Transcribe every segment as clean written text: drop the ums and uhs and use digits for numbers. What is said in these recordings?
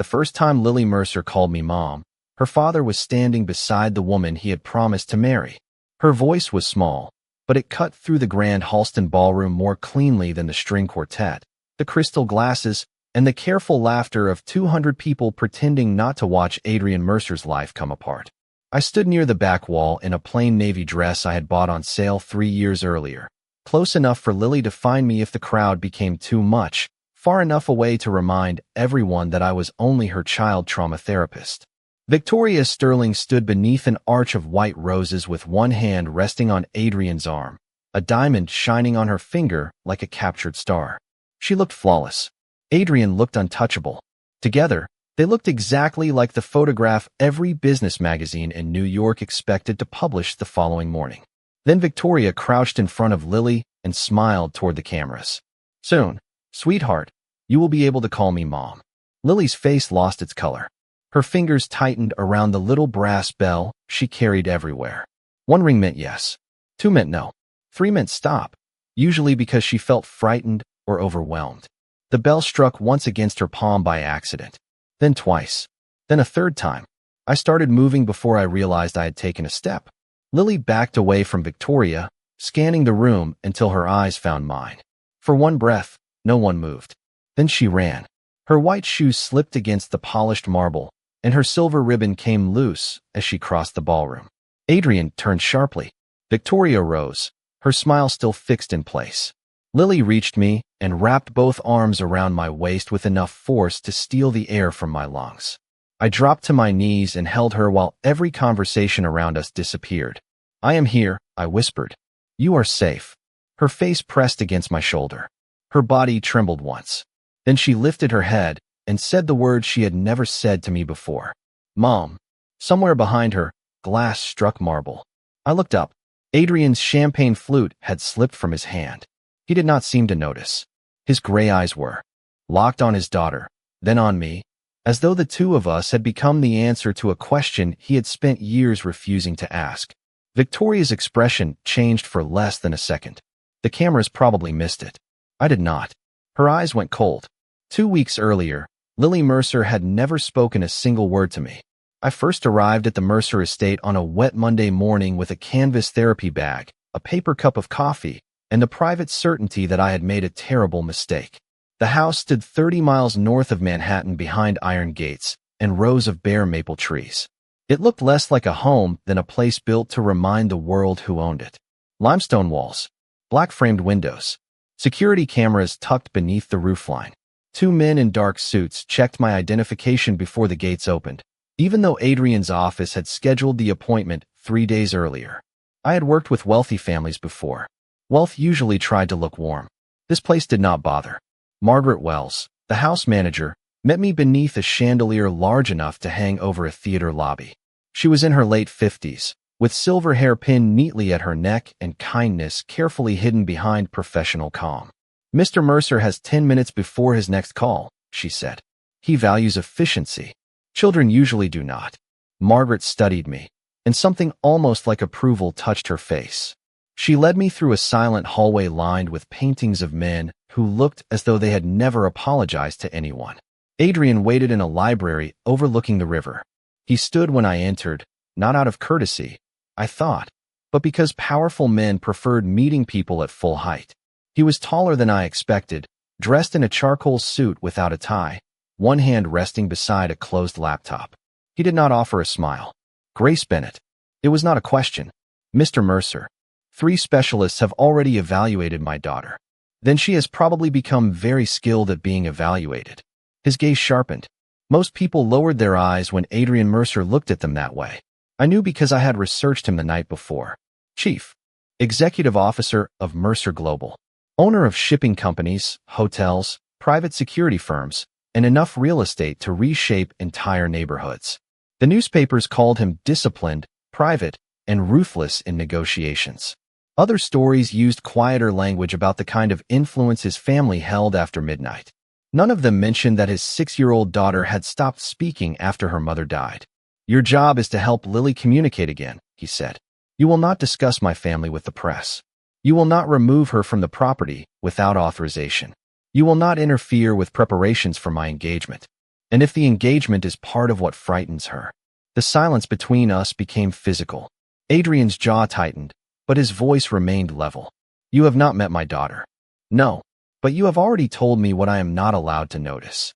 The first time Lily Mercer called me Mom, her father was standing beside the woman he had promised to marry. Her voice was small, but it cut through the grand Halston ballroom more cleanly than the string quartet, the crystal glasses, and the careful laughter of 200 people pretending not to watch Adrian Mercer's life come apart. I stood near the back wall in a plain navy dress I had bought on sale 3 years earlier, close enough for Lily to find me if the crowd became too much, far enough away to remind everyone that I was only her child trauma therapist. Victoria Sterling stood beneath an arch of white roses with one hand resting on Adrian's arm, a diamond shining on her finger like a captured star. She looked flawless. Adrian looked untouchable. Together, they looked exactly like the photograph every business magazine in New York expected to publish the following morning. Then Victoria crouched in front of Lily and smiled toward the cameras. "Soon, sweetheart, you will be able to call me Mom." Lily's face lost its color. Her fingers tightened around the little brass bell she carried everywhere. 1 ring meant yes. 2 meant no. 3 meant stop, usually because she felt frightened or overwhelmed. The bell struck once against her palm by accident, then twice, then a third time. I started moving before I realized I had taken a step. Lily backed away from Victoria, scanning the room until her eyes found mine. For one breath, no one moved. Then she ran. Her white shoes slipped against the polished marble, and her silver ribbon came loose as she crossed the ballroom. Adrian turned sharply. Victoria rose, her smile still fixed in place. Lily reached me and wrapped both arms around my waist with enough force to steal the air from my lungs. I dropped to my knees and held her while every conversation around us disappeared. "I am here," I whispered. "You are safe." Her face pressed against my shoulder. Her body trembled once. Then she lifted her head and said the words she had never said to me before. "Mom." Somewhere behind her, glass struck marble. I looked up. Adrian's champagne flute had slipped from his hand. He did not seem to notice. His gray eyes were locked on his daughter, then on me, as though the two of us had become the answer to a question he had spent years refusing to ask. Victoria's expression changed for less than a second. The cameras probably missed it. I did not. Her eyes went cold. 2 weeks earlier, Lily Mercer had never spoken a single word to me. I first arrived at the Mercer estate on a wet Monday morning with a canvas therapy bag, a paper cup of coffee, and the private certainty that I had made a terrible mistake. The house stood 30 miles north of Manhattan behind iron gates and rows of bare maple trees. It looked less like a home than a place built to remind the world who owned it. Limestone walls, black-framed windows, security cameras tucked beneath the roofline. 2 men in dark suits checked my identification before the gates opened, even though Adrian's office had scheduled the appointment 3 days earlier. I had worked with wealthy families before. Wealth usually tried to look warm. This place did not bother. Margaret Wells, the house manager, met me beneath a chandelier large enough to hang over a theater lobby. She was in her late 50s, with silver hair pinned neatly at her neck and kindness carefully hidden behind professional calm. "Mr. Mercer has 10 minutes before his next call," she said. "He values efficiency. Children usually do not." Margaret studied me, and something almost like approval touched her face. She led me through a silent hallway lined with paintings of men who looked as though they had never apologized to anyone. Adrian waited in a library overlooking the river. He stood when I entered, not out of courtesy, I thought, but because powerful men preferred meeting people at full height. He was taller than I expected, dressed in a charcoal suit without a tie, one hand resting beside a closed laptop. He did not offer a smile. "Grace Bennett." It was not a question. "Mr. Mercer, 3 specialists have already evaluated my daughter. Then she has probably become very skilled at being evaluated." His gaze sharpened. Most people lowered their eyes when Adrian Mercer looked at them that way. I knew because I had researched him the night before. Chief Executive Officer of Mercer Global. Owner of shipping companies, hotels, private security firms, and enough real estate to reshape entire neighborhoods. The newspapers called him disciplined, private, and ruthless in negotiations. Other stories used quieter language about the kind of influence his family held after midnight. None of them mentioned that his 6-year-old daughter had stopped speaking after her mother died. "Your job is to help Lily communicate again," he said. "You will not discuss my family with the press. You will not remove her from the property without authorization. You will not interfere with preparations for my engagement. And if the engagement is part of what frightens her? The silence between us became physical. Adrian's jaw tightened, but his voice remained level. You have not met my daughter. No, but you have already told me what I am not allowed to notice.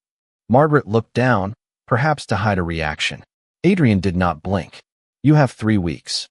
Margaret looked down, perhaps to hide a reaction. Adrian did not blink. You have 3 weeks.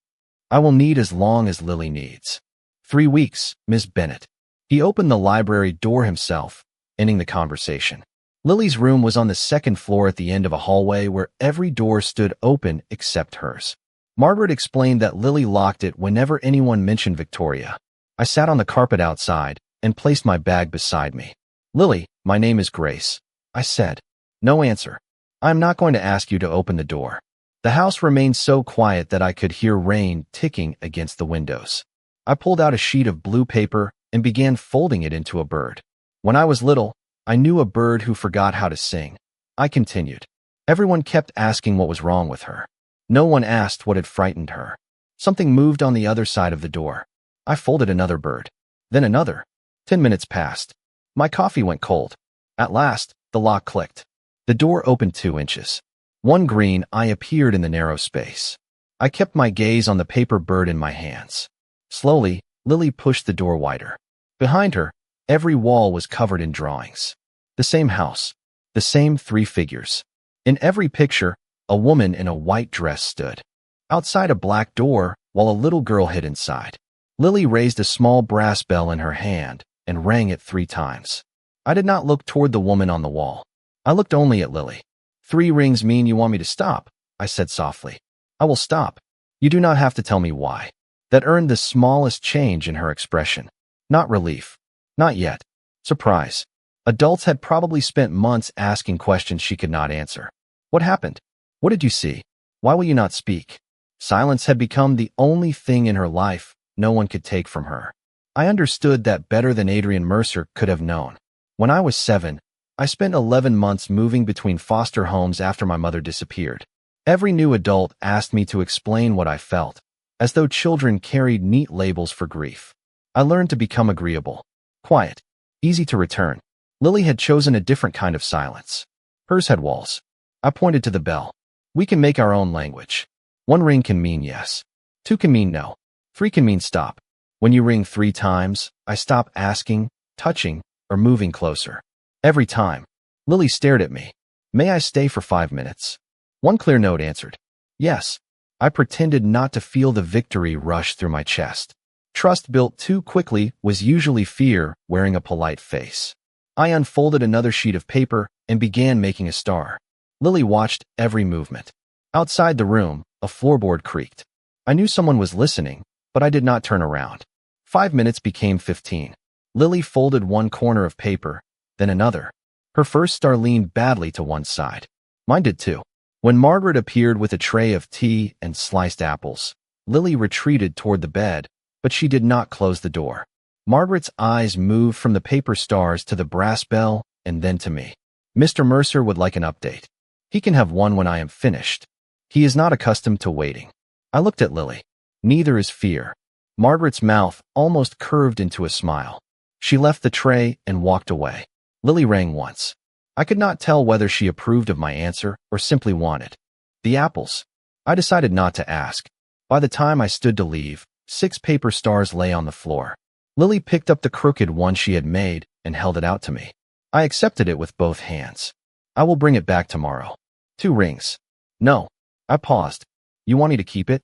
I will need as long as Lily needs. 3 weeks, Miss Bennet. He opened the library door himself, ending the conversation. Lily's room was on the second floor at the end of a hallway where every door stood open except hers. Margaret explained that Lily locked it whenever anyone mentioned Victoria. I sat on the carpet outside and placed my bag beside me. Lily, my name is Grace, I said. No answer. I am not going to ask you to open the door. The house remained so quiet that I could hear rain ticking against the windows. I pulled out a sheet of blue paper and began folding it into a bird. When I was little, I knew a bird who forgot how to sing. I continued. Everyone kept asking what was wrong with her. No one asked what had frightened her. Something moved on the other side of the door. I folded another bird. Then another. 10 minutes passed. My coffee went cold. At last, the lock clicked. The door opened 2 inches. One green eye appeared in the narrow space. I kept my gaze on the paper bird in my hands. Slowly, Lily pushed the door wider. Behind her, every wall was covered in drawings. The same house. The same 3 figures. In every picture, a woman in a white dress stood outside a black door while a little girl hid inside. Lily raised a small brass bell in her hand and rang it 3 times. I did not look toward the woman on the wall. I looked only at Lily. 3 rings mean you want me to stop, I said softly. I will stop. You do not have to tell me why. That earned the smallest change in her expression. Not relief. Not yet. Surprise. Adults had probably spent months asking questions she could not answer. What happened? What did you see? Why will you not speak? Silence had become the only thing in her life no one could take from her. I understood that better than Adrian Mercer could have known. When I was 7, I spent 11 months moving between foster homes after my mother disappeared. Every new adult asked me to explain what I felt, as though children carried neat labels for grief. I learned to become agreeable, quiet, easy to return. Lily had chosen a different kind of silence. Hers had walls. I pointed to the bell. We can make our own language. 1 ring can mean yes. 2 can mean no. 3 can mean stop. When you ring 3 times, I stop asking, touching, or moving closer. Every time. Lily stared at me. May I stay for 5 minutes? 1 clear note answered. Yes. I pretended not to feel the victory rush through my chest. Trust built too quickly was usually fear wearing a polite face. I unfolded another sheet of paper and began making a star. Lily watched every movement. Outside the room, a floorboard creaked. I knew someone was listening, but I did not turn around. 5 minutes became 15. Lily folded 1 corner of paper, then another. Her first star leaned badly to one side. Mine did too. When Margaret appeared with a tray of tea and sliced apples, Lily retreated toward the bed, but she did not close the door. Margaret's eyes moved from the paper stars to the brass bell and then to me. Mr. Mercer would like an update. He can have one when I am finished. He is not accustomed to waiting. I looked at Lily. Neither is fear. Margaret's mouth almost curved into a smile. She left the tray and walked away. Lily rang once. I could not tell whether she approved of my answer or simply wanted the apples. I decided not to ask. By the time I stood to leave, 6 paper stars lay on the floor. Lily picked up the crooked one she had made and held it out to me. I accepted it with both hands. I will bring it back tomorrow. 2 rings. No. I paused. You want me to keep it?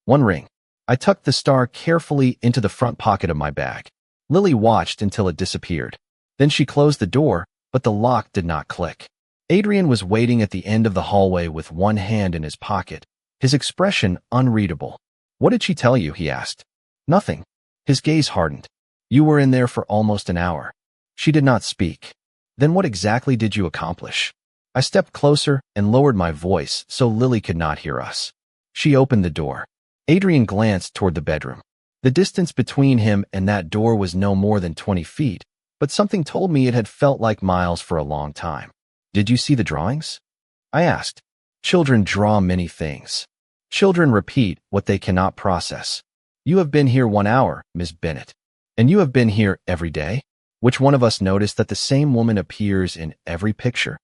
1 ring. I tucked the star carefully into the front pocket of my bag. Lily watched until it disappeared. Then she closed the door, but the lock did not click. Adrian was waiting at the end of the hallway with 1 hand in his pocket, his expression unreadable. What did she tell you? He asked. Nothing. His gaze hardened. You were in there for almost an hour. She did not speak. Then what exactly did you accomplish? I stepped closer and lowered my voice so Lily could not hear us. She opened the door. Adrian glanced toward the bedroom. The distance between him and that door was no more than 20 feet, but something told me it had felt like miles for a long time. Did you see the drawings? I asked. Children draw many things. Children repeat what they cannot process. You have been here 1 hour, Miss Bennet. And you have been here every day? Which one of us noticed that the same woman appears in every picture?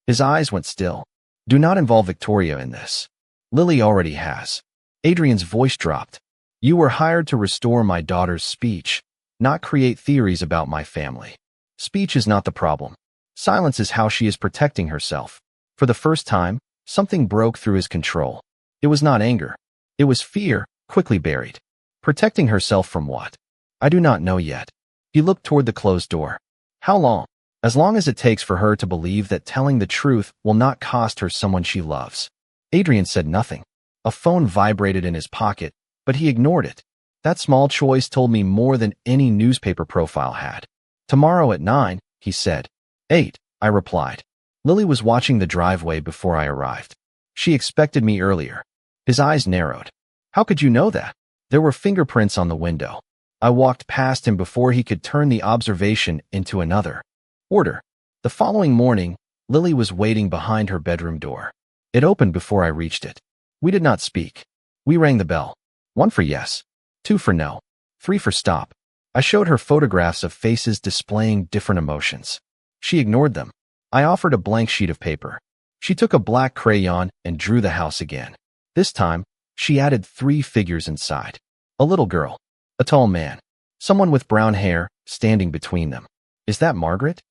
His eyes went still. Do not involve Victoria in this. Lily already has. Adrian's voice dropped. You were hired to restore my daughter's speech, not create theories about my family. Speech is not the problem. Silence is how she is protecting herself. For the first time, something broke through his control. It was not anger. It was fear, quickly buried. Protecting herself from what? I do not know yet. He looked toward the closed door. How long? As long as it takes for her to believe that telling the truth will not cost her someone she loves. Adrian said nothing. A phone vibrated in his pocket, but he ignored it. That small choice told me more than any newspaper profile had. Tomorrow at 9, he said. 8, I replied. Lily was watching the driveway before I arrived. She expected me earlier. His eyes narrowed. How could you know that? There were fingerprints on the window. I walked past him before he could turn the observation into another. Order. The following morning, Lily was waiting behind her bedroom door. It opened before I reached it. We did not speak. We rang the bell. 1 for yes, 2 for no, 3 for stop. I showed her photographs of faces displaying different emotions. She ignored them. I offered a blank sheet of paper. She took a black crayon and drew the house again. This time, she added 3 figures inside. A little girl. A tall man. Someone with brown hair, standing between them. Is that Margaret?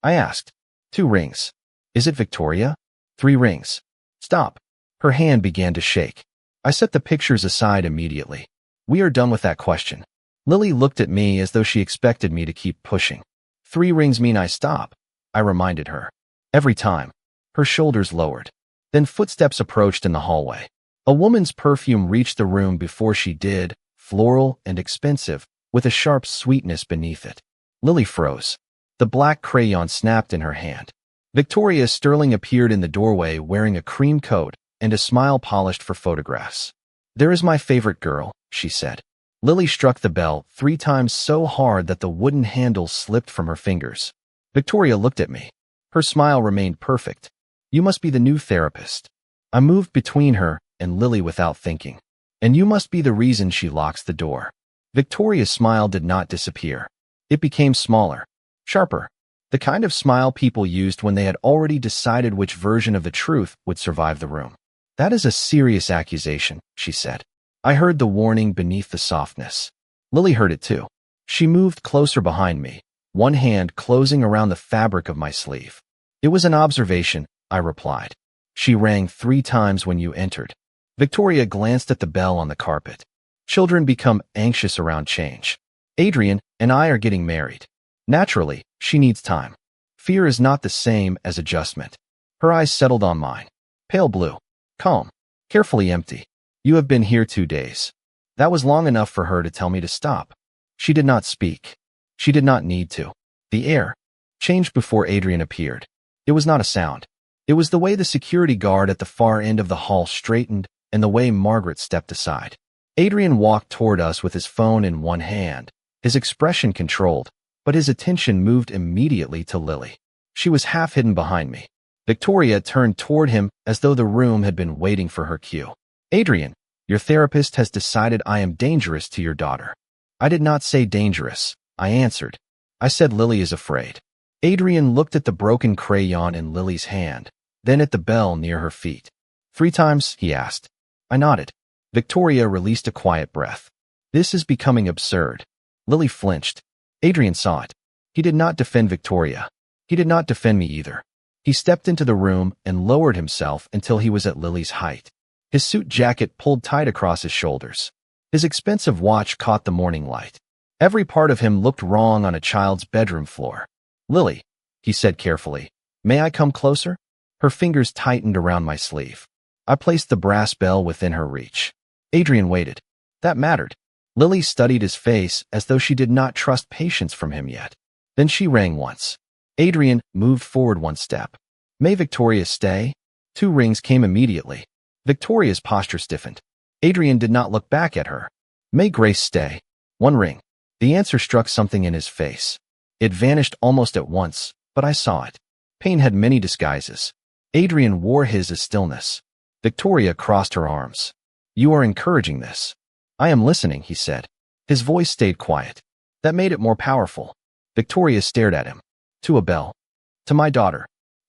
I asked. 2 rings. Is it Victoria? 3 rings. Stop. Her hand began to shake. I set the pictures aside immediately. We are done with that question. Lily looked at me as though she expected me to keep pushing. 3 rings mean I stop, I reminded her. Every time. Her shoulders lowered. Then footsteps approached in the hallway. A woman's perfume reached the room before she did, floral and expensive, with a sharp sweetness beneath it. Lily froze. The black crayon snapped in her hand. Victoria Sterling appeared in the doorway wearing a cream coat and a smile polished for photographs. There is my favorite girl, she said. Lily struck the bell 3 times so hard that the wooden handle slipped from her fingers. Victoria looked at me. Her smile remained perfect. You must be the new therapist. I moved between her and Lily without thinking. And you must be the reason she locks the door. Victoria's smile did not disappear. It became smaller, sharper, the kind of smile people used when they had already decided which version of the truth would survive the room. That is a serious accusation, she said. I heard the warning beneath the softness. Lily heard it too. She moved closer behind me, one hand closing around the fabric of my sleeve. It was an observation, I replied. She rang 3 times when you entered. Victoria glanced at the bell on the carpet. Children become anxious around change. Adrian and I are getting married. Naturally, she needs time. Fear is not the same as adjustment. Her eyes settled on mine. Pale blue. Calm. Carefully empty. You have been here 2 days. That was long enough for her to tell me to stop. She did not speak. She did not need to. The air changed before Adrian appeared. It was not a sound. It was the way the security guard at the far end of the hall straightened and the way Margaret stepped aside. Adrian walked toward us with his phone in one hand, his expression controlled, but his attention moved immediately to Lily. She was half hidden behind me. Victoria turned toward him as though the room had been waiting for her cue. Adrian, your therapist has decided I am dangerous to your daughter. I did not say dangerous, I answered. I said Lily is afraid. Adrian looked at the broken crayon in Lily's hand, then at the bell near her feet. 3 times, he asked. I nodded. Victoria released a quiet breath. This is becoming absurd. Lily flinched. Adrian saw it. He did not defend Victoria. He did not defend me either. He stepped into the room and lowered himself until he was at Lily's height. His suit jacket pulled tight across his shoulders. His expensive watch caught the morning light. Every part of him looked wrong on a child's bedroom floor. Lily, he said carefully, may I come closer? Her fingers tightened around my sleeve. I placed the brass bell within her reach. Adrian waited. That mattered. Lily studied his face as though she did not trust patience from him yet. Then she rang once. Adrian moved forward 1 step. May Victoria stay? 2 rings came immediately. Victoria's posture stiffened. Adrian did not look back at her. May Grace stay? 1 ring. The answer struck something in his face. It vanished almost at once, but I saw it. Pain had many disguises. Adrian wore his as stillness. Victoria crossed her arms. You are encouraging this. I am listening, he said. His voice stayed quiet. That made it more powerful. Victoria stared at him. To a bell. To my daughter.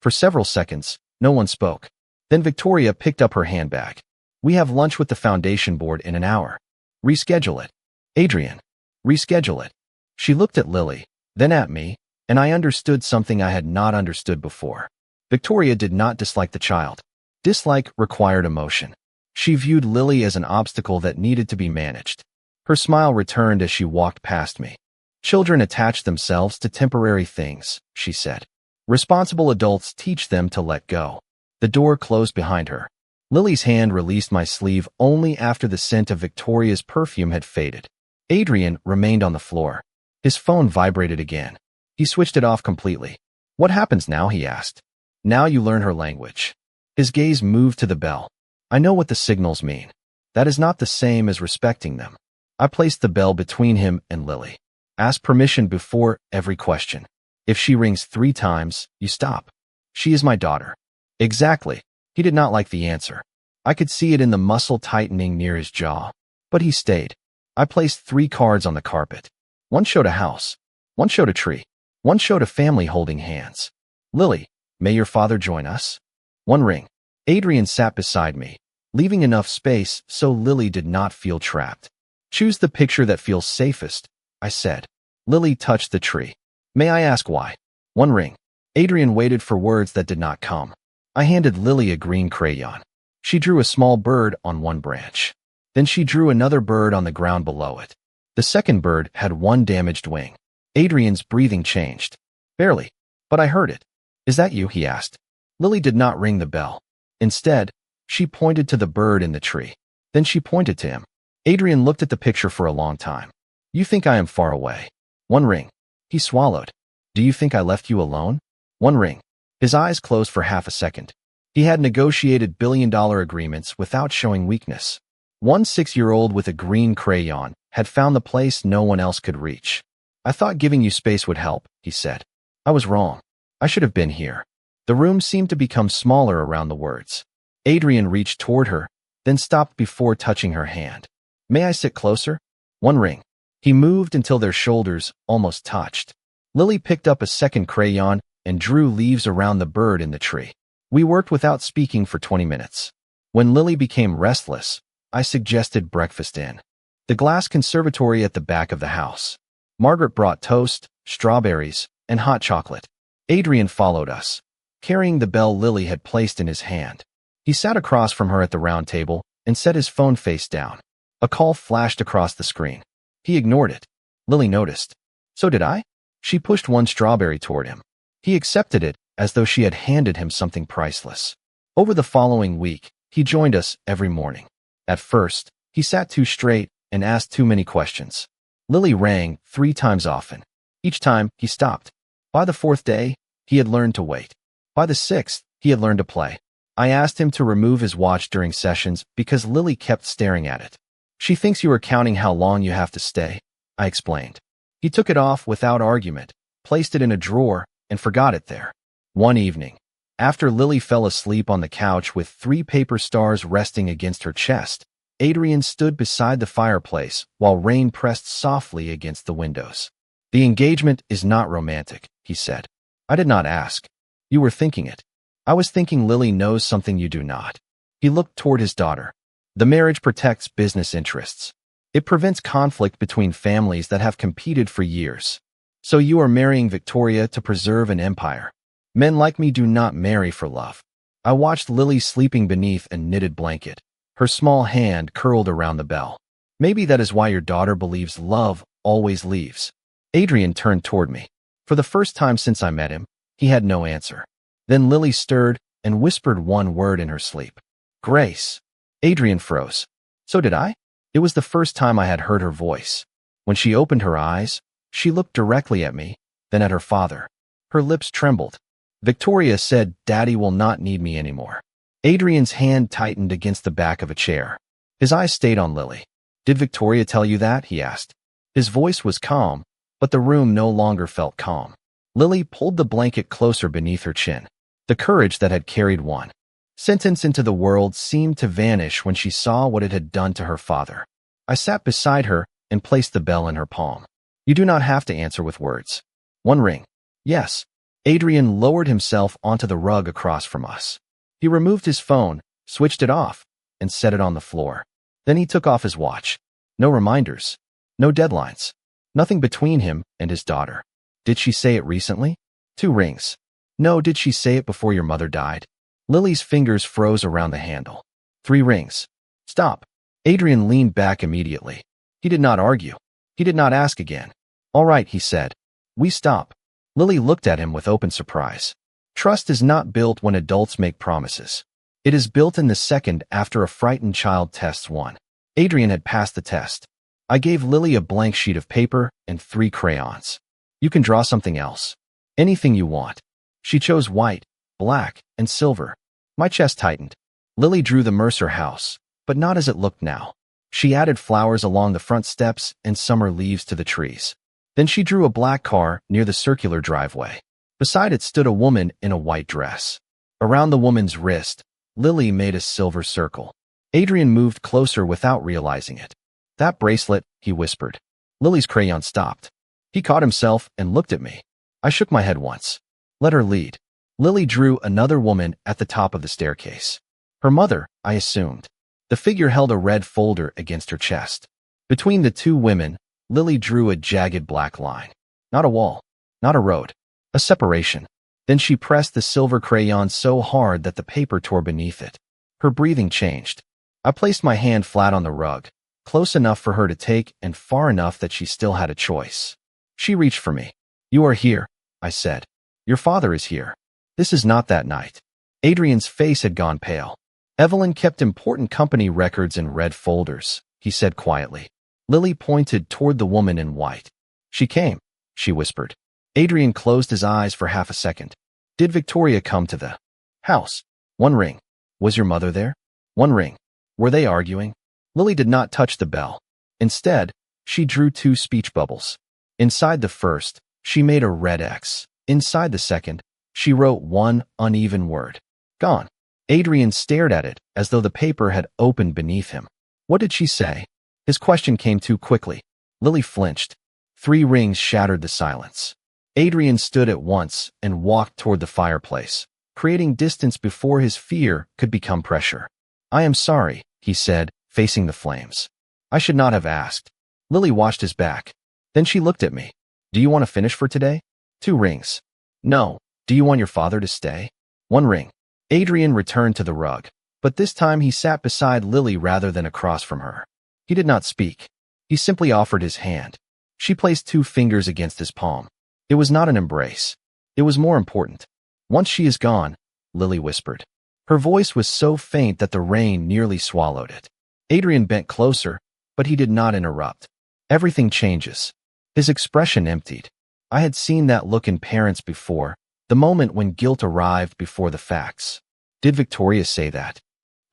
For several seconds, no one spoke. Then Victoria picked up her handbag. We have lunch with the foundation board in an hour. Reschedule it. Adrian. Reschedule it. She looked at Lily, then at me, and I understood something I had not understood before. Victoria did not dislike the child. Dislike required emotion. She viewed Lily as an obstacle that needed to be managed. Her smile returned as she walked past me. Children attach themselves to temporary things, she said. Responsible adults teach them to let go. The door closed behind her. Lily's hand released my sleeve only after the scent of Victoria's perfume had faded. Adrian remained on the floor. His phone vibrated again. He switched it off completely. What happens now? He asked. Now you learn her language. His gaze moved to the bell. I know what the signals mean. That is not the same as respecting them. I placed the bell between him and Lily. Ask permission before every question. If she rings 3 times, you stop. She is my daughter. Exactly. He did not like the answer. I could see it in the muscle tightening near his jaw. But he stayed. I placed 3 cards on the carpet. One showed a house. One showed a tree. One showed a family holding hands. Lily, may your father join us? One ring. Adrian sat beside me, leaving enough space so Lily did not feel trapped. Choose the picture that feels safest, I said. Lily touched the tree. May I ask why? One ring. Adrian waited for words that did not come. I handed Lily a green crayon. She drew a small bird on one branch. Then she drew another bird on the ground below it. The second bird had one damaged wing. Adrian's breathing changed. Barely, but I heard it. Is that you? He asked. Lily did not ring the bell. Instead, she pointed to the bird in the tree. Then she pointed to him. Adrian looked at the picture for a long time. You think I am far away? One ring. He swallowed. Do you think I left you alone? One ring. His eyes closed for half a second. He had negotiated billion-dollar agreements without showing weakness. One 6-year-old with a green crayon had found the place no one else could reach. I thought giving you space would help, he said. I was wrong. I should have been here. The room seemed to become smaller around the words. Adrian reached toward her, then stopped before touching her hand. May I sit closer? One ring. He moved until their shoulders almost touched. Lily picked up a second crayon and drew leaves around the bird in the tree. We worked without speaking for 20 minutes. When Lily became restless, I suggested breakfast in the glass conservatory at the back of the house. Margaret brought toast, strawberries, and hot chocolate. Adrian followed us, carrying the bell Lily had placed in his hand. He sat across from her at the round table and set his phone face down. A call flashed across the screen. He ignored it. Lily noticed. So did I? She pushed one strawberry toward him. He accepted it as though she had handed him something priceless. Over the following week, he joined us every morning. At first, he sat too straight and asked too many questions. Lily rang 3 times often. Each time, he stopped. By the 4th day, he had learned to wait. By the 6th, he had learned to play. I asked him to remove his watch during sessions because Lily kept staring at it. She thinks you are counting how long you have to stay, I explained. He took it off without argument, placed it in a drawer, and forgot it there. One evening, after Lily fell asleep on the couch with 3 paper stars resting against her chest, Adrian stood beside the fireplace while rain pressed softly against the windows. The engagement is not romantic, he said. I did not ask. You were thinking it. I was thinking Lily knows something you do not. He looked toward his daughter. The marriage protects business interests. It prevents conflict between families that have competed for years. So you are marrying Victoria to preserve an empire. Men like me do not marry for love. I watched Lily sleeping beneath a knitted blanket, her small hand curled around the bell. Maybe that is why your daughter believes love always leaves. Adrian turned toward me. For the first time since I met him, he had no answer. Then Lily stirred and whispered one word in her sleep. Grace. Adrian froze. So did I? It was the first time I had heard her voice. When she opened her eyes, she looked directly at me, then at her father. Her lips trembled. Victoria said, Daddy will not need me anymore. Adrian's hand tightened against the back of a chair. His eyes stayed on Lily. Did Victoria tell you that? He asked. His voice was calm, but the room no longer felt calm. Lily pulled the blanket closer beneath her chin. The courage that had carried one sentence into the world seemed to vanish when she saw what it had done to her father. I sat beside her and placed the bell in her palm. You do not have to answer with words. One ring. Yes. Adrian lowered himself onto the rug across from us. He removed his phone, switched it off, and set it on the floor. Then he took off his watch. No reminders. No deadlines. Nothing between him and his daughter. Did she say it recently? 2 rings. No, did she say it before your mother died? Lily's fingers froze around the handle. 3 rings. Stop. Adrian leaned back immediately. He did not argue. He did not ask again. All right, he said. We stop. Lily looked at him with open surprise. Trust is not built when adults make promises. It is built in the second after a frightened child tests one. Adrian had passed the test. I gave Lily a blank sheet of paper and 3 crayons. You can draw something else. Anything you want. She chose white, black, and silver. My chest tightened. Lily drew the Mercer house, but not as it looked now. She added flowers along the front steps and summer leaves to the trees. Then she drew a black car near the circular driveway. Beside it stood a woman in a white dress. Around the woman's wrist, Lily made a silver circle. Adrian moved closer without realizing it. That bracelet, he whispered. Lily's crayon stopped. He caught himself and looked at me. I shook my head once. Let her lead. Lily drew another woman at the top of the staircase. Her mother, I assumed. The figure held a red folder against her chest. Between the 2 women, Lily drew a jagged black line. Not a wall. Not a road. A separation. Then she pressed the silver crayon so hard that the paper tore beneath it. Her breathing changed. I placed my hand flat on the rug, close enough for her to take and far enough that she still had a choice. She reached for me. You are here, I said. Your father is here. This is not that night. Adrian's face had gone pale. Evelyn kept important company records in red folders, he said quietly. Lily pointed toward the woman in white. She came, she whispered. Adrian closed his eyes for half a second. Did Victoria come to the house? 1 ring. Was your mother there? 1 ring. Were they arguing? Lily did not touch the bell. Instead, she drew 2 speech bubbles. Inside the first, she made a red X. Inside the second, she wrote 1 uneven word. Gone. Adrian stared at it as though the paper had opened beneath him. What did she say? His question came too quickly. Lily flinched. 3 rings shattered the silence. Adrian stood at once and walked toward the fireplace, creating distance before his fear could become pressure. I am sorry, he said, facing the flames. I should not have asked. Lily watched his back. Then she looked at me. Do you want to finish for today? 2 rings. No. Do you want your father to stay? 1 ring. Adrian returned to the rug, but this time he sat beside Lily rather than across from her. He did not speak. He simply offered his hand. She placed 2 fingers against his palm. It was not an embrace. It was more important. Once she is gone, Lily whispered. Her voice was so faint that the rain nearly swallowed it. Adrian bent closer, but he did not interrupt. Everything changes. His expression emptied. I had seen that look in parents before, the moment when guilt arrived before the facts. Did Victoria say that?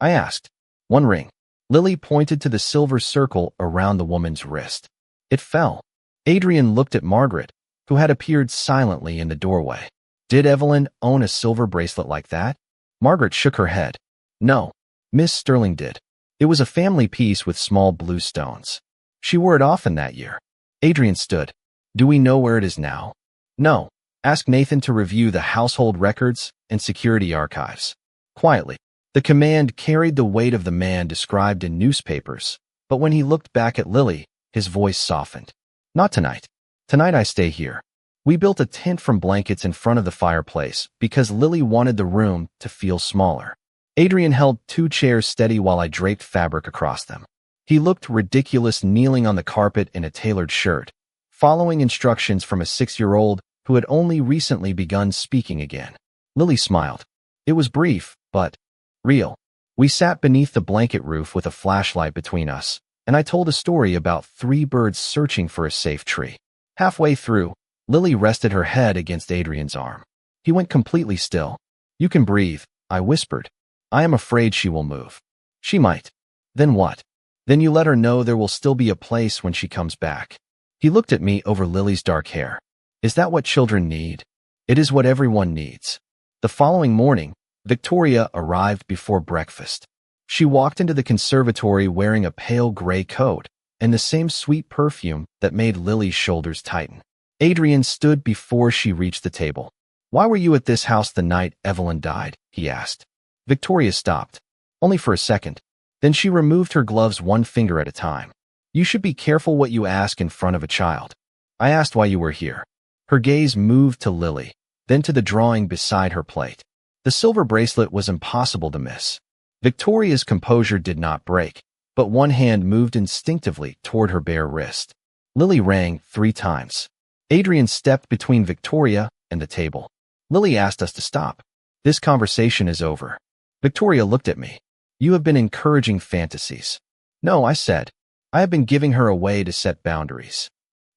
I asked. 1 ring. Lily pointed to the silver circle around the woman's wrist. It fell. Adrian looked at Margaret, who had appeared silently in the doorway. Did Evelyn own a silver bracelet like that? Margaret shook her head. No. Miss Sterling did. It was a family piece with small blue stones. She wore it often that year. Adrian stood. Do we know where it is now? No. Ask Nathan to review the household records and security archives. Quietly. The command carried the weight of the man described in newspapers, but when he looked back at Lily, his voice softened. Not tonight. Tonight I stay here. We built a tent from blankets in front of the fireplace because Lily wanted the room to feel smaller. Adrian held 2 chairs steady while I draped fabric across them. He looked ridiculous kneeling on the carpet in a tailored shirt, following instructions from a 6-year-old who had only recently begun speaking again. Lily smiled. It was brief, but real. We sat beneath the blanket roof with a flashlight between us, and I told a story about 3 birds searching for a safe tree. Halfway through, Lily rested her head against Adrian's arm. He went completely still. You can breathe, I whispered. I am afraid she will move. She might. Then what? Then you let her know there will still be a place when she comes back. He looked at me over Lily's dark hair. Is that what children need? It is what everyone needs. The following morning, Victoria arrived before breakfast. She walked into the conservatory wearing a pale gray coat and the same sweet perfume that made Lily's shoulders tighten. Adrian stood before she reached the table. Why were you at this house the night Evelyn died? He asked. Victoria stopped. Only for a second. Then she removed her gloves one finger at a time. You should be careful what you ask in front of a child. I asked why you were here. Her gaze moved to Lily, then to the drawing beside her plate. The silver bracelet was impossible to miss. Victoria's composure did not break, but one hand moved instinctively toward her bare wrist. Lily rang 3 times. Adrian stepped between Victoria and the table. Lily asked us to stop. This conversation is over. Victoria looked at me. You have been encouraging fantasies. No, I said. I have been giving her a way to set boundaries.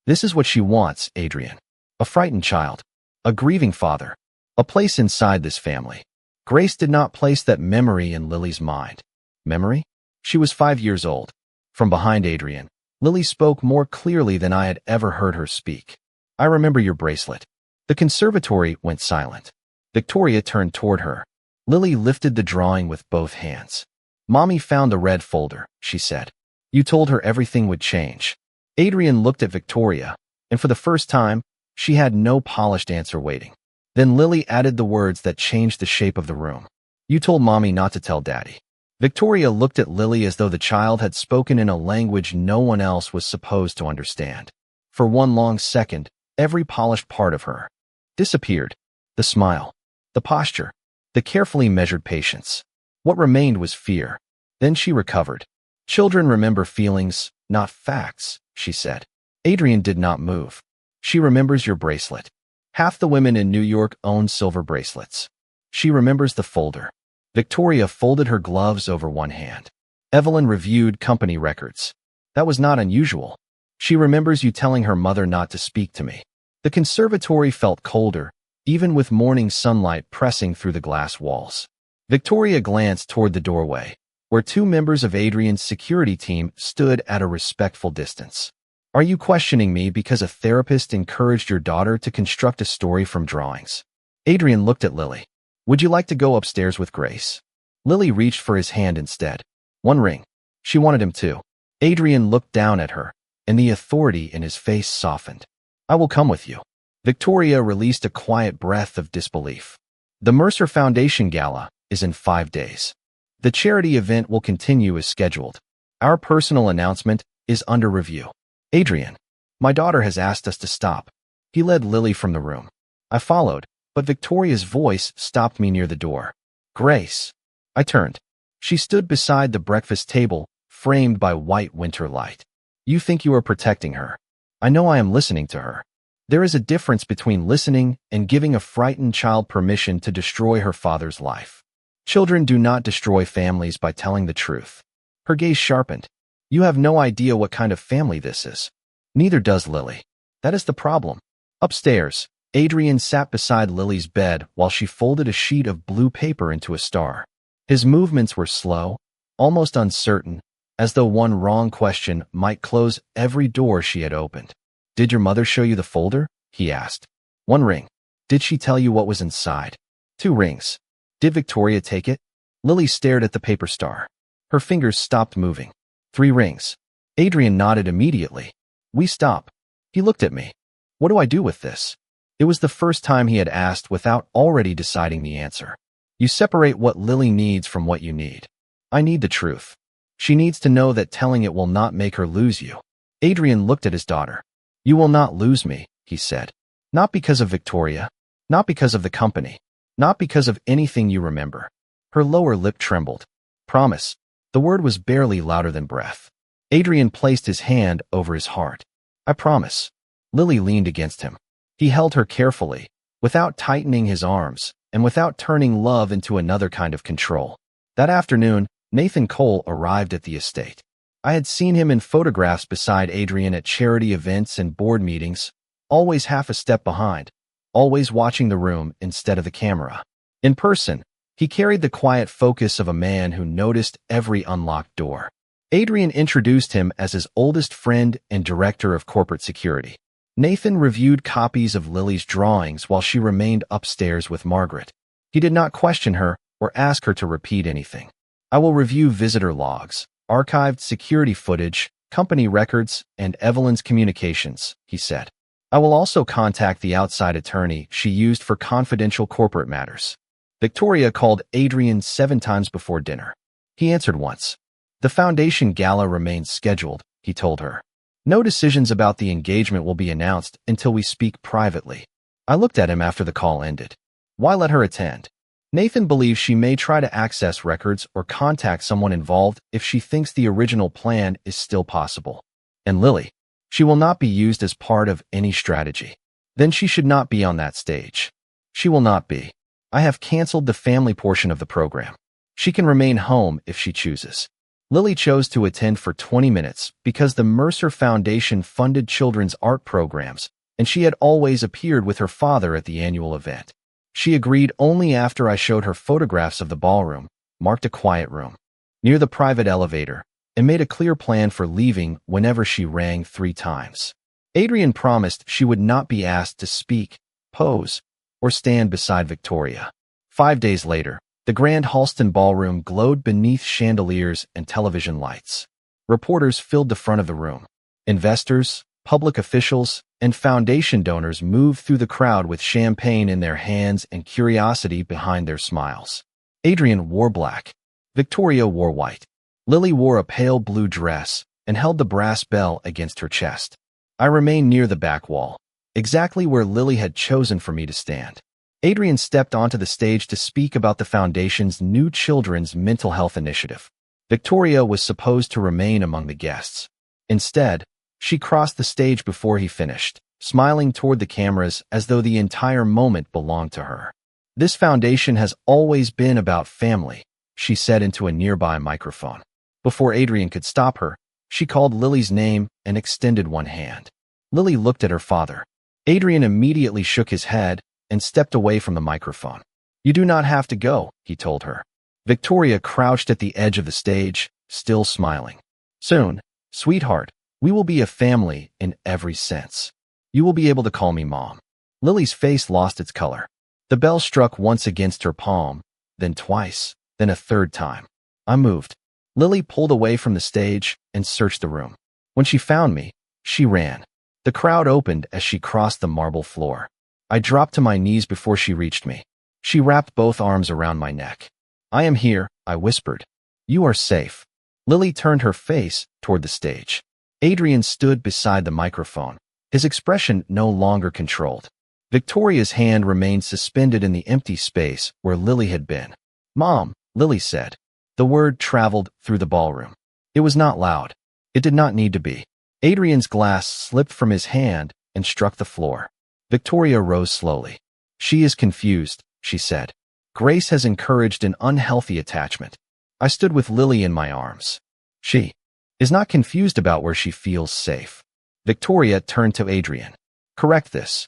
This is what she wants, Adrian. A frightened child. A grieving father. A place inside this family. Grace did not place that memory in Lily's mind. Memory? She was 5 years old. From behind Adrian, Lily spoke more clearly than I had ever heard her speak. I remember your bracelet. The conservatory went silent. Victoria turned toward her. Lily lifted the drawing with both hands. Mommy found a red folder, she said. You told her everything would change. Adrian looked at Victoria, and for the first time, she had no polished answer waiting. Then Lily added the words that changed the shape of the room. You told Mommy not to tell Daddy. Victoria looked at Lily as though the child had spoken in a language no one else was supposed to understand. For one long second, every polished part of her disappeared. The smile, the posture, the carefully measured patience. What remained was fear. Then she recovered. Children remember feelings, not facts, she said. Adrian did not move. She remembers your bracelet. Half the women in New York own silver bracelets. She remembers the folder. Victoria folded her gloves over one hand. Evelyn reviewed company records. That was not unusual. She remembers you telling her mother not to speak to me. The conservatory felt colder, even with morning sunlight pressing through the glass walls. Victoria glanced toward the doorway, where 2 members of Adrian's security team stood at a respectful distance. Are you questioning me because a therapist encouraged your daughter to construct a story from drawings? Adrian looked at Lily. Would you like to go upstairs with Grace? Lily reached for his hand instead. 1 ring. She wanted him to. Adrian looked down at her, and the authority in his face softened. I will come with you. Victoria released a quiet breath of disbelief. The Mercer Foundation Gala is in 5 days. The charity event will continue as scheduled. Our personal announcement is under review. Adrian, my daughter has asked us to stop. He led Lily from the room. I followed, but Victoria's voice stopped me near the door. Grace. I turned. She stood beside the breakfast table, framed by white winter light. You think you are protecting her. I know I am listening to her. There is a difference between listening and giving a frightened child permission to destroy her father's life. Children do not destroy families by telling the truth. Her gaze sharpened. You have no idea what kind of family this is. Neither does Lily. That is the problem. Upstairs, Adrian sat beside Lily's bed while she folded a sheet of blue paper into a star. His movements were slow, almost uncertain, as though one wrong question might close every door she had opened. Did your mother show you the folder? He asked. 1 ring. Did she tell you what was inside? 2 rings. Did Victoria take it? Lily stared at the paper star. Her fingers stopped moving. 3 rings. Adrian nodded immediately. We stop. He looked at me. What do I do with this? It was the first time he had asked without already deciding the answer. You separate what Lily needs from what you need. I need the truth. She needs to know that telling it will not make her lose you. Adrian looked at his daughter. You will not lose me, he said. Not because of Victoria. Not because of the company. Not because of anything you remember. Her lower lip trembled. Promise. The word was barely louder than breath. Adrian placed his hand over his heart. I promise. Lily leaned against him. He held her carefully, without tightening his arms, and without turning love into another kind of control. That afternoon, Nathan Cole arrived at the estate. I had seen him in photographs beside Adrian at charity events and board meetings, always half a step behind, always watching the room instead of the camera. In person, he carried the quiet focus of a man who noticed every unlocked door. Adrian introduced him as his oldest friend and director of corporate security. Nathan reviewed copies of Lily's drawings while she remained upstairs with Margaret. He did not question her or ask her to repeat anything. I will review visitor logs, archived security footage, company records, and Evelyn's communications, he said. I will also contact the outside attorney she used for confidential corporate matters. Victoria called Adrian 7 times before dinner. He answered once. The foundation gala remains scheduled, he told her. No decisions about the engagement will be announced until we speak privately. I looked at him after the call ended. Why let her attend? Nathan believes she may try to access records or contact someone involved if she thinks the original plan is still possible. And Lily, she will not be used as part of any strategy. Then she should not be on that stage. She will not be. I have canceled the family portion of the program. She can remain home if she chooses. Lily chose to attend for 20 minutes because the Mercer Foundation funded children's art programs, and she had always appeared with her father at the annual event. She agreed only after I showed her photographs of the ballroom, marked a quiet room, near the private elevator, and made a clear plan for leaving whenever she rang 3 times. Adrian promised she would not be asked to speak, pose, or stand beside Victoria. 5 days later, the Grand Halston Ballroom glowed beneath chandeliers and television lights. Reporters filled the front of the room. Investors, public officials, and foundation donors moved through the crowd with champagne in their hands and curiosity behind their smiles. Adrian wore black. Victoria wore white. Lily wore a pale blue dress and held the brass bell against her chest. I remained near the back wall, exactly where Lily had chosen for me to stand. Adrian stepped onto the stage to speak about the foundation's new children's mental health initiative. Victoria was supposed to remain among the guests. Instead, she crossed the stage before he finished, smiling toward the cameras as though the entire moment belonged to her. This foundation has always been about family, she said into a nearby microphone. Before Adrian could stop her, she called Lily's name and extended one hand. Lily looked at her father. Adrian immediately shook his head and stepped away from the microphone. You do not have to go, he told her. Victoria crouched at the edge of the stage, still smiling. Soon, sweetheart, we will be a family in every sense. You will be able to call me Mom. Lily's face lost its color. The bell struck once against her palm, then twice, then a third time. I moved. Lily pulled away from the stage and searched the room. When she found me, she ran. The crowd opened as she crossed the marble floor. I dropped to my knees before she reached me. She wrapped both arms around my neck. I am here, I whispered. You are safe. Lily turned her face toward the stage. Adrian stood beside the microphone, his expression no longer controlled. Victoria's hand remained suspended in the empty space where Lily had been. Mom, Lily said. The word traveled through the ballroom. It was not loud. It did not need to be. Adrian's glass slipped from his hand and struck the floor. Victoria rose slowly. She is confused, she said. Grace has encouraged an unhealthy attachment. I stood with Lily in my arms. She is not confused about where she feels safe. Victoria turned to Adrian. Correct this.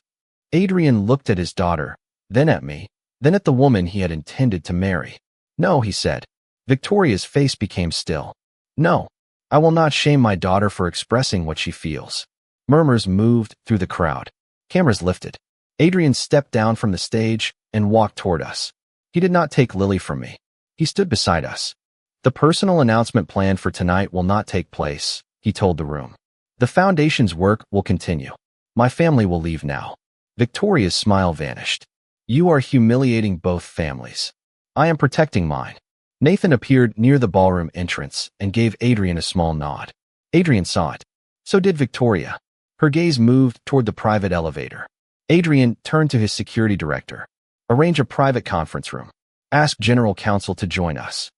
Adrian looked at his daughter, then at me, then at the woman he had intended to marry. No, he said. Victoria's face became still. No, I will not shame my daughter for expressing what she feels. Murmurs moved through the crowd. Cameras lifted. Adrian stepped down from the stage and walked toward us. He did not take Lily from me. He stood beside us. The personal announcement planned for tonight will not take place, he told the room. The foundation's work will continue. My family will leave now. Victoria's smile vanished. You are humiliating both families. I am protecting mine. Nathan appeared near the ballroom entrance and gave Adrian a small nod. Adrian saw it. So did Victoria. Her gaze moved toward the private elevator. Adrian turned to his security director. Arrange a private conference room. Ask General Counsel to join us.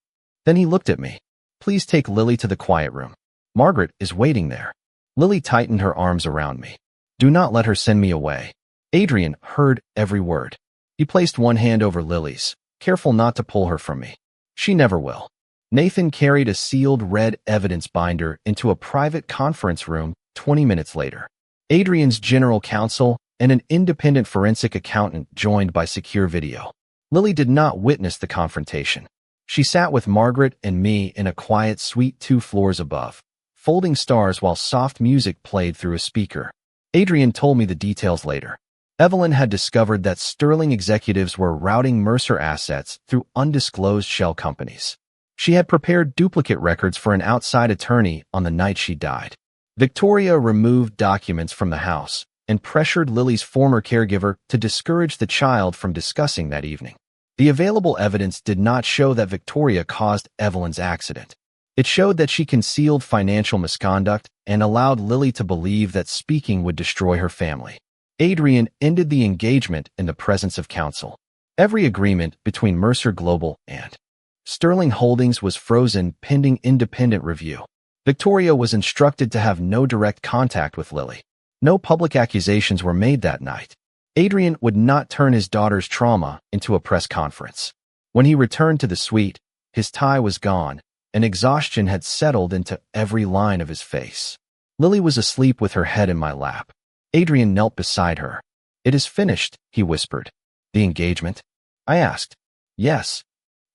Then he looked at me. Please take Lily to the quiet room. Margaret is waiting there. Lily tightened her arms around me. Do not let her send me away. Adrian heard every word. He placed one hand over Lily's, careful not to pull her from me. She never will. Nathan carried a sealed red evidence binder into a private conference room 20 minutes later. Adrian's general counsel and an independent forensic accountant joined by secure video. Lily did not witness the confrontation. She sat with Margaret and me in a quiet suite 2 floors above, folding stars while soft music played through a speaker. Adrian told me the details later. Evelyn had discovered that Sterling executives were routing Mercer assets through undisclosed shell companies. She had prepared duplicate records for an outside attorney on the night she died. Victoria removed documents from the house and pressured Lily's former caregiver to discourage the child from discussing that evening. The available evidence did not show that Victoria caused Evelyn's accident. It showed that she concealed financial misconduct and allowed Lily to believe that speaking would destroy her family. Adrian ended the engagement in the presence of counsel. Every agreement between Mercer Global and Sterling Holdings was frozen pending independent review. Victoria was instructed to have no direct contact with Lily. No public accusations were made that night. Adrian would not turn his daughter's trauma into a press conference. When he returned to the suite, his tie was gone, and exhaustion had settled into every line of his face. Lily was asleep with her head in my lap. Adrian knelt beside her. "It is finished," he whispered. "The engagement?" I asked. "Yes."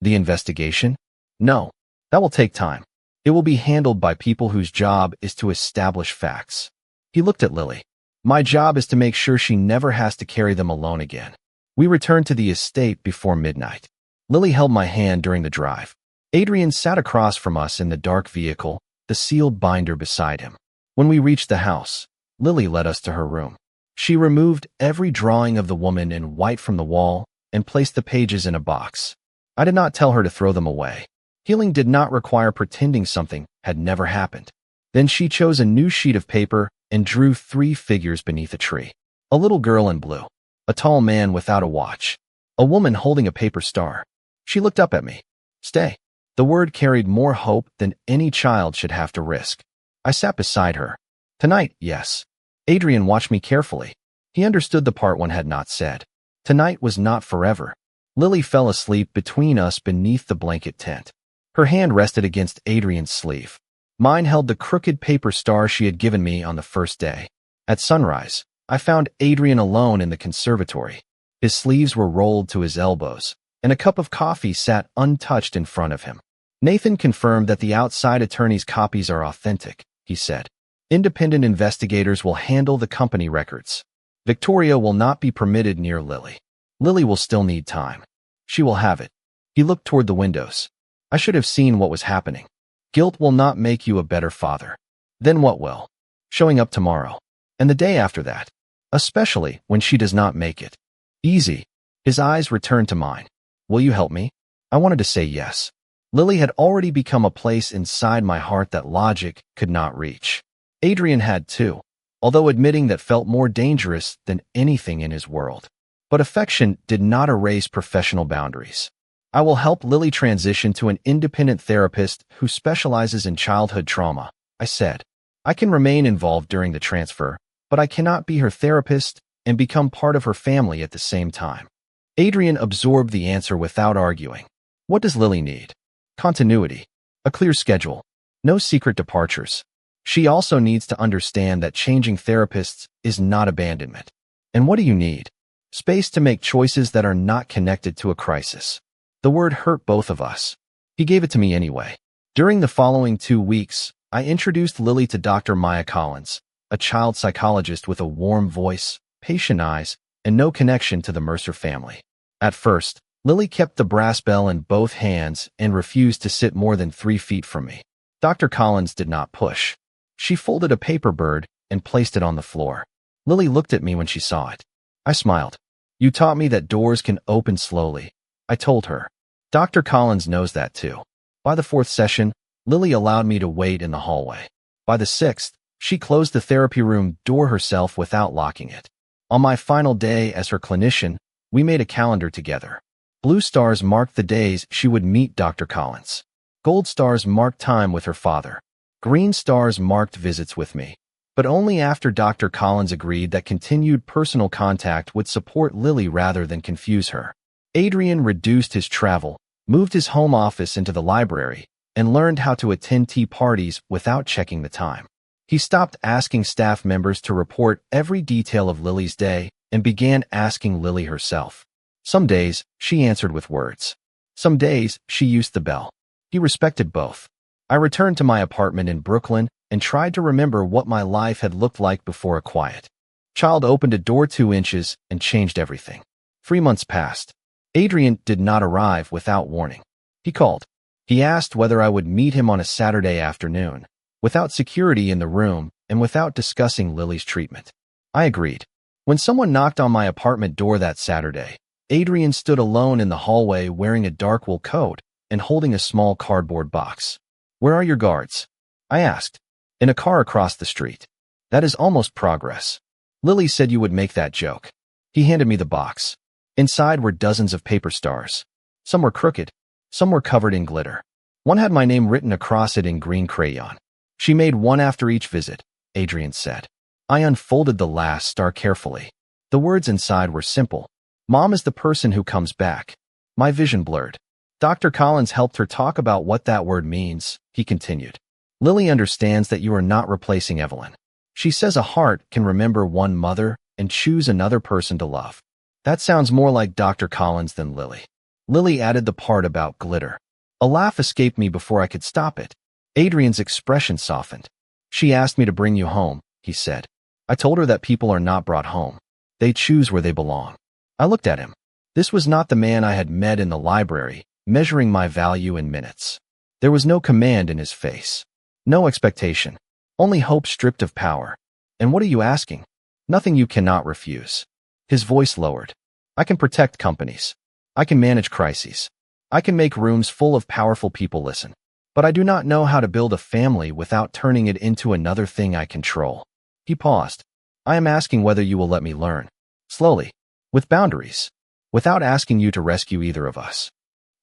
"The investigation?" "No. That will take time. It will be handled by people whose job is to establish facts." He looked at Lily. "My job is to make sure she never has to carry them alone again." We returned to the estate before midnight. Lily held my hand during the drive. Adrian sat across from us in the dark vehicle, the sealed binder beside him. When we reached the house, Lily led us to her room. She removed every drawing of the woman in white from the wall and placed the pages in a box. I did not tell her to throw them away. Healing did not require pretending something had never happened. Then she chose a new sheet of paper and drew 3 figures beneath a tree. A little girl in blue, a tall man without a watch, a woman holding a paper star. She looked up at me. "Stay." The word carried more hope than any child should have to risk. I sat beside her. "Tonight, yes." Adrian watched me carefully. He understood the part one had not said. Tonight was not forever. Lily fell asleep between us beneath the blanket tent. Her hand rested against Adrian's sleeve. Mine held the crooked paper star she had given me on the first day. At sunrise, I found Adrian alone in the conservatory. His sleeves were rolled to his elbows, and a cup of coffee sat untouched in front of him. "Nathan confirmed that the outside attorney's copies are authentic," he said. "Independent investigators will handle the company records. Victoria will not be permitted near Lily. Lily will still need time. She will have it." He looked toward the windows. I should have seen what was happening. "Guilt will not make you a better father." "Then what will?" "Showing up tomorrow. And the day after that. Especially when she does not make it." "Easy." His eyes returned to mine. "Will you help me?" I wanted to say yes. Lily had already become a place inside my heart that logic could not reach. Adrian had too, although admitting that felt more dangerous than anything in his world. But affection did not erase professional boundaries. "I will help Lily transition to an independent therapist who specializes in childhood trauma," I said. "I can remain involved during the transfer, but I cannot be her therapist and become part of her family at the same time." Adrian absorbed the answer without arguing. "What does Lily need?" "Continuity. A clear schedule. No secret departures. She also needs to understand that changing therapists is not abandonment." "And what do you need?" "Space to make choices that are not connected to a crisis." The word hurt both of us. He gave it to me anyway. During the following 2 weeks, I introduced Lily to Dr. Maya Collins, a child psychologist with a warm voice, patient eyes, and no connection to the Mercer family. At first, Lily kept the brass bell in both hands and refused to sit more than 3 feet from me. Dr. Collins did not push. She folded a paper bird and placed it on the floor. Lily looked at me when she saw it. I smiled. "You taught me that doors can open slowly," I told her. "Dr. Collins knows that too." By the 4th session, Lily allowed me to wait in the hallway. By the 6th, she closed the therapy room door herself without locking it. On my final day as her clinician, we made a calendar together. Blue stars marked the days she would meet Dr. Collins. Gold stars marked time with her father. Green stars marked visits with me. But only after Dr. Collins agreed that continued personal contact would support Lily rather than confuse her. Adrian reduced his travel, moved his home office into the library, and learned how to attend tea parties without checking the time. He stopped asking staff members to report every detail of Lily's day and began asking Lily herself. Some days, she answered with words. Some days, she used the bell. He respected both. I returned to my apartment in Brooklyn and tried to remember what my life had looked like before a quiet child opened a door 2 inches and changed everything. 3 months passed. Adrian did not arrive without warning. He called. He asked whether I would meet him on a Saturday afternoon, without security in the room and without discussing Lily's treatment. I agreed. When someone knocked on my apartment door that Saturday, Adrian stood alone in the hallway wearing a dark wool coat and holding a small cardboard box. Where are your guards? I asked. In a car across the street. That is almost progress. Lily said you would make that joke. He handed me the box. Inside were dozens of paper stars. Some were crooked, some were covered in glitter. One had my name written across it in green crayon. She made one after each visit, Adrian said. I unfolded the last star carefully. The words inside were simple. Mom is the person who comes back. My vision blurred. Dr. Collins helped her talk about what that word means, he continued. Lily understands that you are not replacing Evelyn. She says a heart can remember one mother and choose another person to love. That sounds more like Dr. Collins than Lily. Lily added the part about glitter. A laugh escaped me before I could stop it. Adrian's expression softened. She asked me to bring you home, he said. I told her that people are not brought home. They choose where they belong. I looked at him. This was not the man I had met in the library, measuring my value in minutes. There was no command in his face. No expectation. Only hope stripped of power. And what are you asking? Nothing you cannot refuse. His voice lowered. I can protect companies. I can manage crises. I can make rooms full of powerful people listen. But I do not know how to build a family without turning it into another thing I control. He paused. I am asking whether you will let me learn. Slowly. With boundaries. Without asking you to rescue either of us.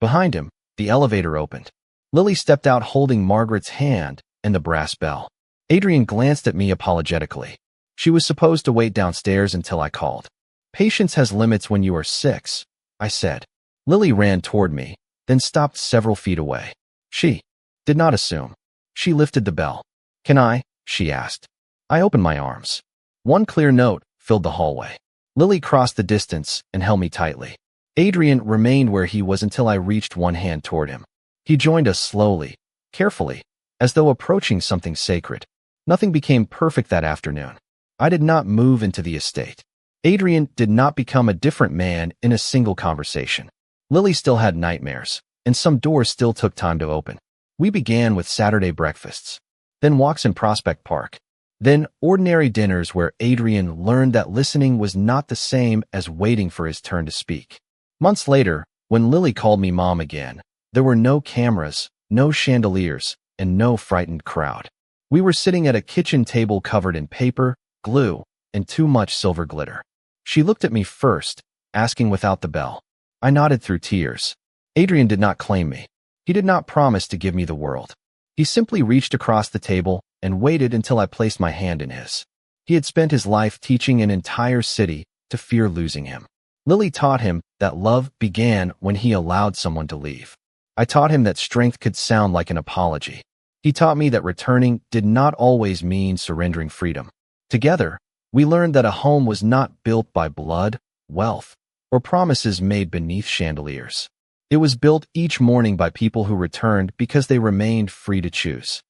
Behind him, the elevator opened. Lily stepped out holding Margaret's hand and the brass bell. Adrian glanced at me apologetically. She was supposed to wait downstairs until I called. Patience has limits when you are 6, I said. Lily ran toward me, then stopped several feet away. She did not assume. She lifted the bell. Can I? She asked. I opened my arms. One clear note filled the hallway. Lily crossed the distance and held me tightly. Adrian remained where he was until I reached one hand toward him. He joined us slowly, carefully, as though approaching something sacred. Nothing became perfect that afternoon. I did not move into the estate. Adrian did not become a different man in a single conversation. Lily still had nightmares, and some doors still took time to open. We began with Saturday breakfasts, then walks in Prospect Park, then ordinary dinners where Adrian learned that listening was not the same as waiting for his turn to speak. Months later, when Lily called me mom again, there were no cameras, no chandeliers, and no frightened crowd. We were sitting at a kitchen table covered in paper, glue, and too much silver glitter. She looked at me first, asking without the bell. I nodded through tears. Adrian did not claim me. He did not promise to give me the world. He simply reached across the table and waited until I placed my hand in his. He had spent his life teaching an entire city to fear losing him. Lily taught him that love began when he allowed someone to leave. I taught him that strength could sound like an apology. He taught me that returning did not always mean surrendering freedom. Together, we learned that a home was not built by blood, wealth, or promises made beneath chandeliers. It was built each morning by people who returned because they remained free to choose.